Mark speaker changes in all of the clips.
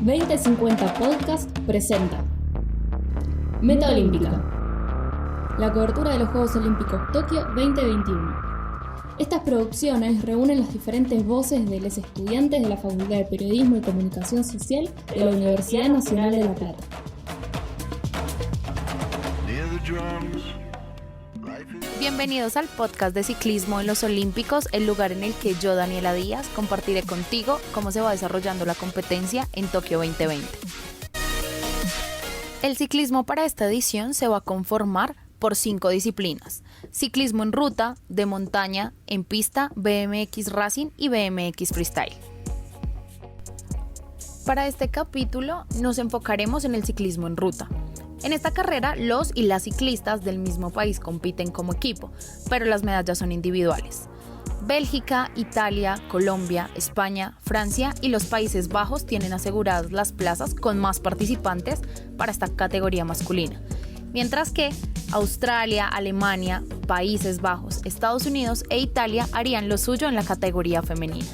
Speaker 1: 2050 Podcast presenta Meta Olímpica, la cobertura de los Juegos Olímpicos Tokio 2021. Estas producciones reúnen las diferentes voces de los estudiantes de la Facultad de Periodismo y Comunicación Social de la Universidad Nacional de La Plata.
Speaker 2: Bienvenidos al podcast de ciclismo en los Olímpicos, el lugar en el que yo, Daniela Díaz, compartiré contigo cómo se va desarrollando la competencia en Tokio 2020. El ciclismo para esta edición se va a conformar por 5 disciplinas: ciclismo en ruta, de montaña, en pista, BMX Racing y BMX Freestyle. Para este capítulo nos enfocaremos en el ciclismo en ruta. En esta carrera, los y las ciclistas del mismo país compiten como equipo, pero las medallas son individuales. Bélgica, Italia, Colombia, España, Francia y los Países Bajos tienen aseguradas las plazas con más participantes para esta categoría masculina, mientras que Australia, Alemania, Países Bajos, Estados Unidos e Italia harían lo suyo en la categoría femenina.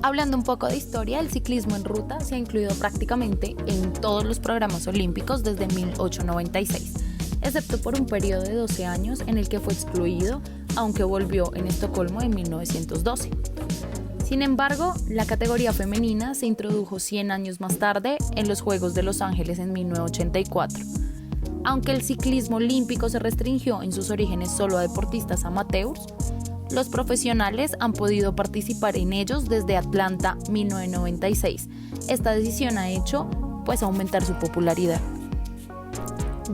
Speaker 2: Hablando un poco de historia, el ciclismo en ruta se ha incluido prácticamente en todos los programas olímpicos desde 1896, excepto por un periodo de 12 años en el que fue excluido, aunque volvió en Estocolmo en 1912. Sin embargo, la categoría femenina se introdujo 100 años más tarde en los Juegos de Los Ángeles en 1984. Aunque el ciclismo olímpico se restringió en sus orígenes solo a deportistas amateurs, los profesionales han podido participar en ellos desde Atlanta 1996. Esta decisión ha hecho aumentar su popularidad.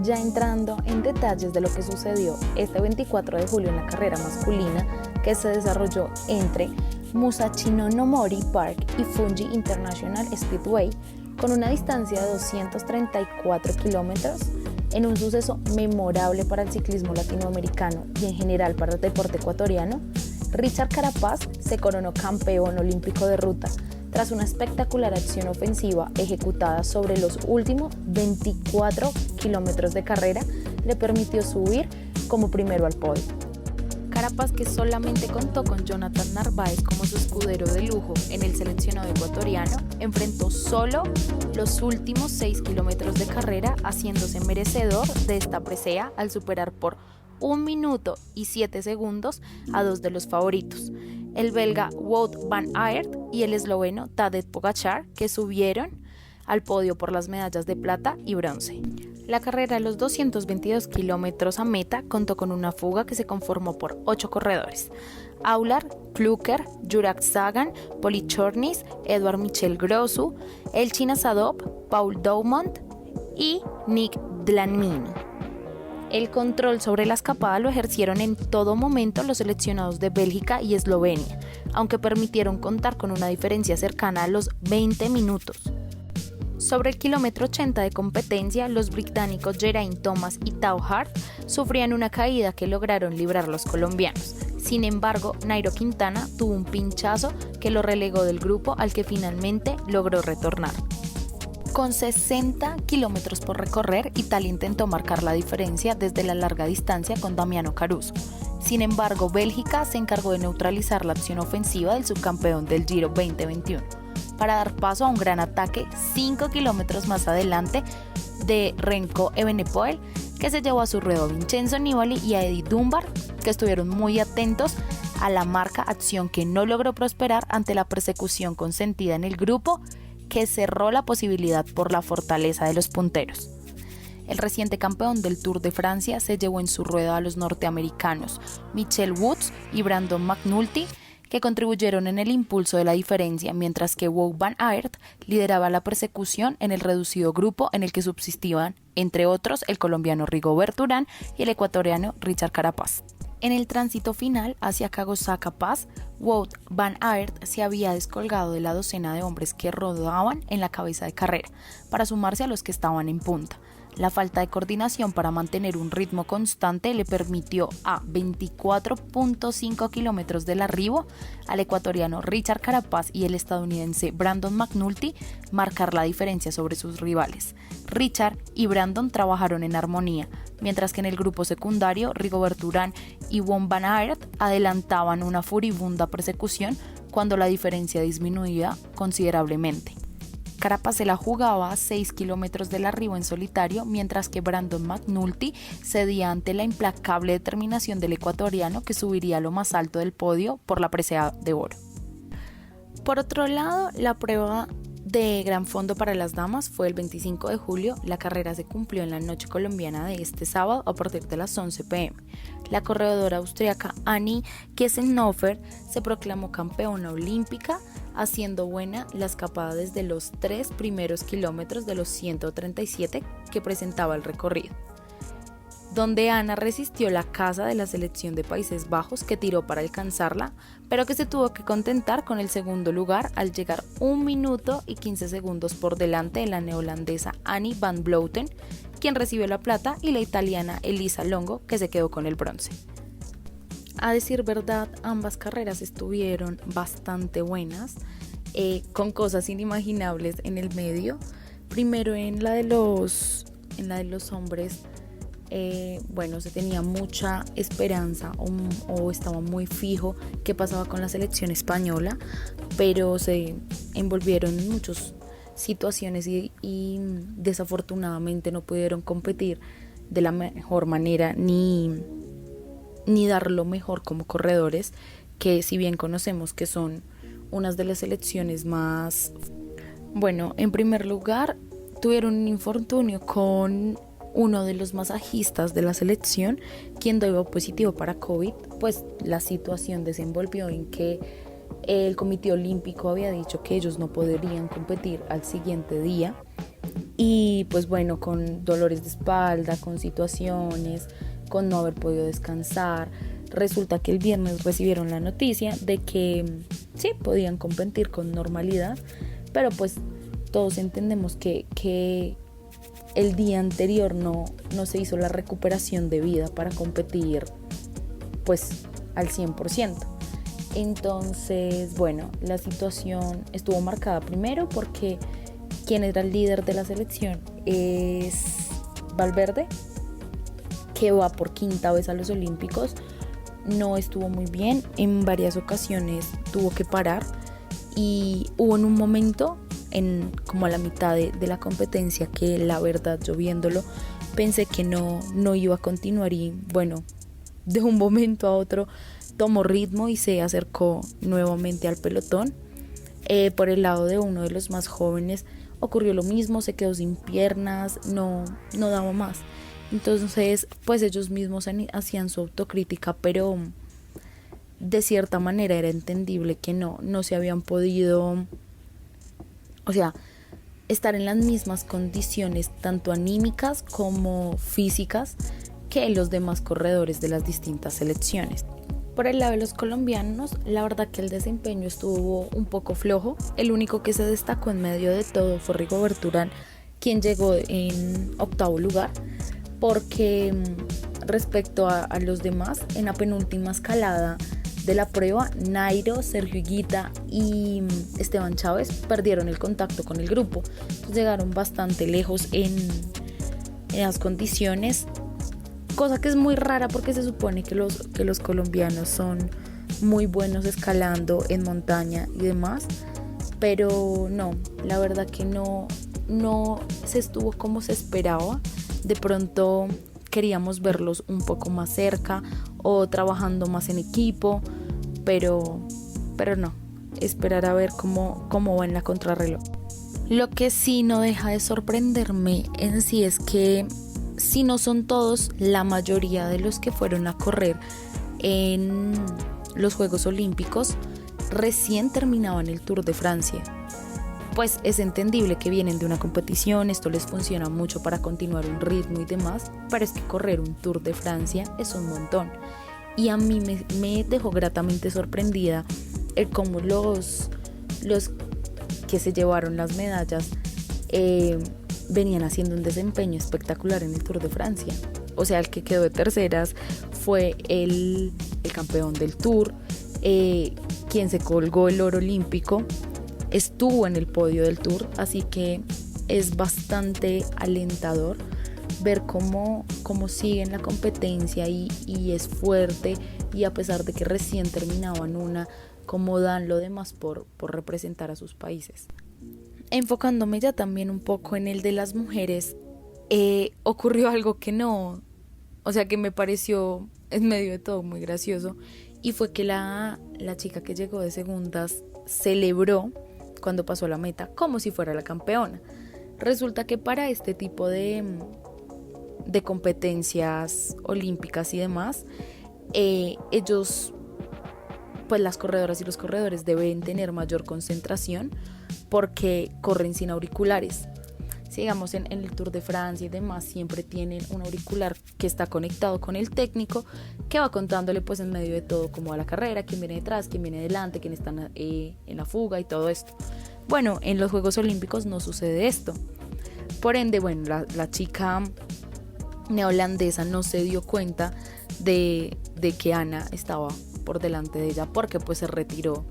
Speaker 2: Ya entrando en detalles de lo que sucedió este 24 de julio en la carrera masculina que se desarrolló entre Musashino no Mori Park y Fuji International Speedway con una distancia de 234 kilómetros, en un suceso memorable para el ciclismo latinoamericano y en general para el deporte ecuatoriano, Richard Carapaz se coronó campeón olímpico de ruta tras una espectacular acción ofensiva ejecutada sobre los últimos 24 kilómetros de carrera. Le permitió subir como primero al podio. Carapaz, que solamente contó con Jonathan Narváez como su escudero de lujo en el seleccionado ecuatoriano, enfrentó solo los últimos 6 kilómetros de carrera, haciéndose merecedor de esta presea al superar por 1 minuto y 7 segundos a 2 de los favoritos, el belga Wout van Aert y el esloveno Tadej Pogačar, que subieron al podio por las medallas de plata y bronce. La carrera de los 222 kilómetros a meta contó con una fuga que se conformó por 8 corredores: Aular, Kluker, Juraj Sagan, Poli Chornis, Edvard Michel Grosu, Elchin Asadov, Paul Doumont y Nick Dlamini. El control sobre la escapada lo ejercieron en todo momento los seleccionados de Bélgica y Eslovenia, aunque permitieron contar con una diferencia cercana a los 20 minutos. Sobre el kilómetro 80 de competencia, los británicos Geraint Thomas y Tao Hart sufrían una caída que lograron librar los colombianos. Sin embargo, Nairo Quintana tuvo un pinchazo que lo relegó del grupo al que finalmente logró retornar. Con 60 kilómetros por recorrer, Italia intentó marcar la diferencia desde la larga distancia con Damiano Caruso. Sin embargo, Bélgica se encargó de neutralizar la acción ofensiva del subcampeón del Giro 2021. Para dar paso a un gran ataque 5 kilómetros más adelante de Remco Evenepoel, que se llevó a su ruedo a Vincenzo Nibali y a Eddie Dunbar, que estuvieron muy atentos a la marca, acción que no logró prosperar ante la persecución consentida en el grupo, que cerró la posibilidad por la fortaleza de los punteros. El reciente campeón del Tour de Francia se llevó en su rueda a los norteamericanos Michel Woods y Brandon McNulty, que contribuyeron en el impulso de la diferencia, mientras que Wout van Aert lideraba la persecución en el reducido grupo en el que subsistían, entre otros, el colombiano Rigoberto Urán y el ecuatoriano Richard Carapaz. En el tránsito final hacia Cagosaca Pass, Wout van Aert se había descolgado de la docena de hombres que rodaban en la cabeza de carrera, para sumarse a los que estaban en punta. La falta de coordinación para mantener un ritmo constante le permitió a 24.5 kilómetros del arribo al ecuatoriano Richard Carapaz y el estadounidense Brandon McNulty marcar la diferencia sobre sus rivales. Richard y Brandon trabajaron en armonía, mientras que en el grupo secundario Rigoberto Urán y Wout van Aert adelantaban una furibunda persecución cuando la diferencia disminuía considerablemente. Carapacela jugaba a 6 kilómetros del arribo en solitario, mientras que Brandon McNulty cedía ante la implacable determinación del ecuatoriano, que subiría a lo más alto del podio por la presea de oro. Por otro lado, la prueba de gran fondo para las damas fue el 25 de julio. La carrera se cumplió en la noche colombiana de este sábado a partir de las 11 p.m. La corredora austriaca Annie Kiesenhofer se proclamó campeona olímpica, haciendo buena la escapada desde los 3 primeros kilómetros de los 137 que presentaba el recorrido, donde Ana resistió la caza de la selección de Países Bajos, que tiró para alcanzarla, pero que se tuvo que contentar con el segundo lugar al llegar 1 minuto y 15 segundos por delante de la neozelandesa Annie van Vleuten, quien recibió la plata, y la italiana Elisa Longo, que se quedó con el bronce. A decir verdad, ambas carreras estuvieron bastante buenas, con cosas inimaginables en el medio. Primero en la de los hombres, se tenía mucha esperanza o estaba muy fijo qué pasaba con la selección española, pero se envolvieron en muchas situaciones y desafortunadamente no pudieron competir de la mejor manera ni dar lo mejor como corredores, que si bien conocemos que son unas de las selecciones más... Bueno, en primer lugar tuvieron un infortunio con uno de los masajistas de la selección, quien dio positivo para COVID. Pues la situación desenvolvió en que el Comité Olímpico había dicho que ellos no podrían competir al siguiente día, y pues bueno, con dolores de espalda, con situaciones, con no haber podido descansar, resulta que el viernes recibieron la noticia de que sí podían competir con normalidad, pero pues todos entendemos que el día anterior no se hizo la recuperación debida para competir pues al 100%. Entonces, bueno, la situación estuvo marcada primero porque quien era el líder de la selección es Valverde, que va por 5ª vez a los Olímpicos. No estuvo muy bien, en varias ocasiones tuvo que parar, y hubo en un momento, como a la mitad de la competencia, que la verdad, yo viéndolo pensé que no iba a continuar, y bueno, de un momento a otro tomó ritmo y se acercó nuevamente al pelotón. Por el lado de uno de los más jóvenes ocurrió lo mismo, se quedó sin piernas, no daba más. Entonces pues ellos mismos hacían su autocrítica, pero de cierta manera era entendible que no se habían podido, estar en las mismas condiciones tanto anímicas como físicas que los demás corredores de las distintas selecciones. Por el lado de los colombianos, la verdad que el desempeño estuvo un poco flojo. El único que se destacó en medio de todo fue Rigoberto Urán, quien llegó en 8º lugar, porque respecto a los demás, en la penúltima escalada de la prueba, Nairo, Sergio Higuita y Esteban Chávez perdieron el contacto con el grupo. Entonces llegaron bastante lejos en las condiciones, cosa que es muy rara porque se supone que los colombianos son muy buenos escalando en montaña y demás, pero no, la verdad que no se estuvo como se esperaba. De pronto queríamos verlos un poco más cerca o trabajando más en equipo, pero no, esperar a ver cómo va en la contrarreloj. Lo que sí no deja de sorprenderme en sí es que, si no son todos, la mayoría de los que fueron a correr en los Juegos Olímpicos recién terminaban el Tour de Francia. Pues es entendible que vienen de una competición, esto les funciona mucho para continuar un ritmo y demás, pero es que correr un Tour de Francia es un montón. Y a mí me dejó gratamente sorprendida el cómo los que se llevaron las medallas venían haciendo un desempeño espectacular en el Tour de Francia. O sea, el que quedó de terceras fue el campeón del Tour, quien se colgó el oro olímpico, estuvo en el podio del Tour, así que es bastante alentador ver cómo sigue en la competencia y es fuerte, y a pesar de que recién terminaban una, cómo dan lo demás por representar a sus países. Enfocándome ya también un poco en el de las mujeres, ocurrió algo que me pareció en medio de todo muy gracioso, y fue que la chica que llegó de segundas celebró cuando pasó la meta como si fuera la campeona. Resulta que para este tipo de competencias olímpicas y demás, ellos, pues las corredoras y los corredores deben tener mayor concentración porque corren sin auriculares. Digamos, en el Tour de Francia y demás siempre tienen un auricular que está conectado con el técnico, que va contándole pues en medio de todo cómo va la carrera, quién viene detrás, quién viene delante, quién está en la fuga y todo esto. Bueno, en los Juegos Olímpicos no sucede esto. Por ende, bueno, la chica neozelandesa no se dio cuenta de que Ana estaba por delante de ella, porque pues se retiró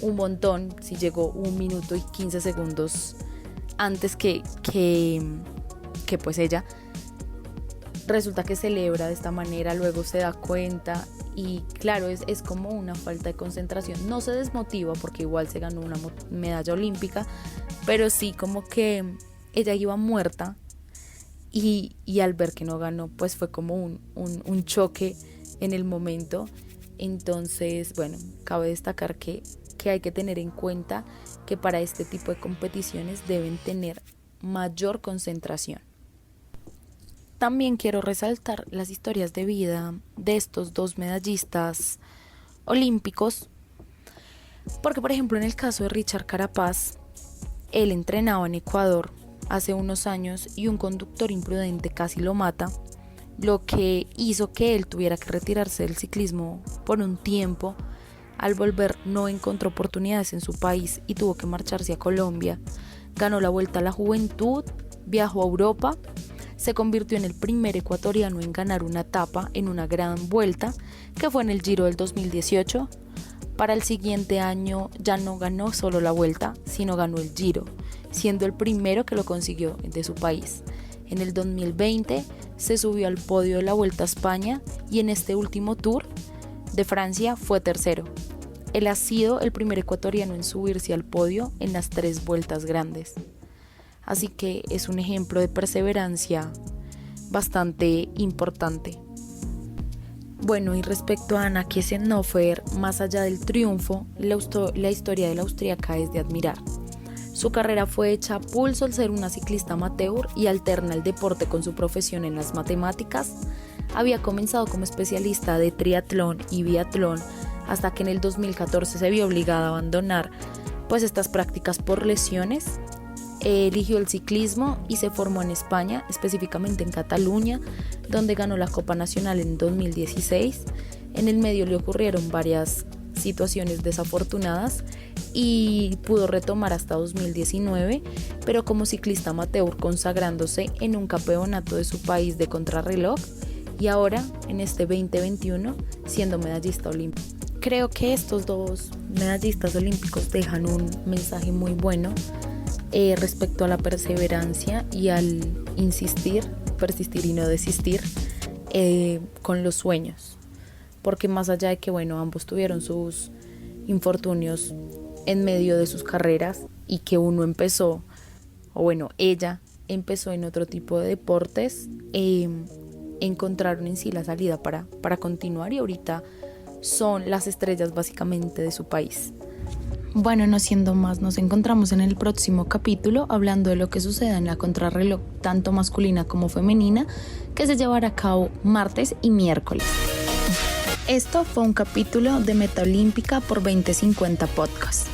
Speaker 2: un montón, si llegó 1 minuto y 15 segundos antes que pues ella. Resulta que celebra de esta manera, luego se da cuenta y claro, es como una falta de concentración. No se desmotiva porque igual se ganó una medalla olímpica, pero sí como que ella iba muerta y al ver que no ganó pues fue como un choque en el momento. Entonces, bueno, cabe destacar que hay que tener en cuenta que para este tipo de competiciones deben tener mayor concentración. También quiero resaltar las historias de vida de estos 2 medallistas olímpicos, porque por ejemplo en el caso de Richard Carapaz, él entrenaba en Ecuador hace unos años y un conductor imprudente casi lo mata, lo que hizo que él tuviera que retirarse del ciclismo por un tiempo. Al volver no encontró oportunidades en su país y tuvo que marcharse a Colombia. Ganó la Vuelta a la Juventud, viajó a Europa, se convirtió en el primer ecuatoriano en ganar una etapa en una gran vuelta, que fue en el Giro del 2018. Para el siguiente año ya no ganó solo la Vuelta, sino ganó el Giro, siendo el primero que lo consiguió de su país. En el 2020 se subió al podio de la Vuelta a España y en este último Tour de Francia fue tercero. Él ha sido el primer ecuatoriano en subirse al podio en las 3 vueltas grandes. Así que es un ejemplo de perseverancia bastante importante. Bueno, y respecto a Anna Kiesenhofer, más allá del triunfo, la historia de la austríaca es de admirar. Su carrera fue hecha a pulso al ser una ciclista amateur y alterna el deporte con su profesión en las matemáticas. Había comenzado como especialista de triatlón y biatlón hasta que en el 2014 se vio obligada a abandonar pues estas prácticas por lesiones. Eligió el ciclismo y se formó en España, específicamente en Cataluña, donde ganó la Copa Nacional en 2016. En el medio le ocurrieron varias situaciones desafortunadas y pudo retomar hasta 2019, pero como ciclista amateur, consagrándose en un campeonato de su país de contrarreloj y ahora en este 2021 siendo medallista olímpico. Creo que estos 2 medallistas olímpicos dejan un mensaje muy bueno respecto a la perseverancia y al insistir, persistir y no desistir con los sueños, porque más allá de que bueno, ambos tuvieron sus infortunios en medio de sus carreras y que uno empezó, o bueno, ella empezó en otro tipo de deportes, encontraron en sí la salida para continuar y ahorita son las estrellas básicamente de su país. Bueno, no siendo más, nos encontramos en el próximo capítulo hablando de lo que suceda en la contrarreloj, tanto masculina como femenina, que se llevará a cabo martes y miércoles. Esto fue un capítulo de Meta Olímpica por 2050 Podcast.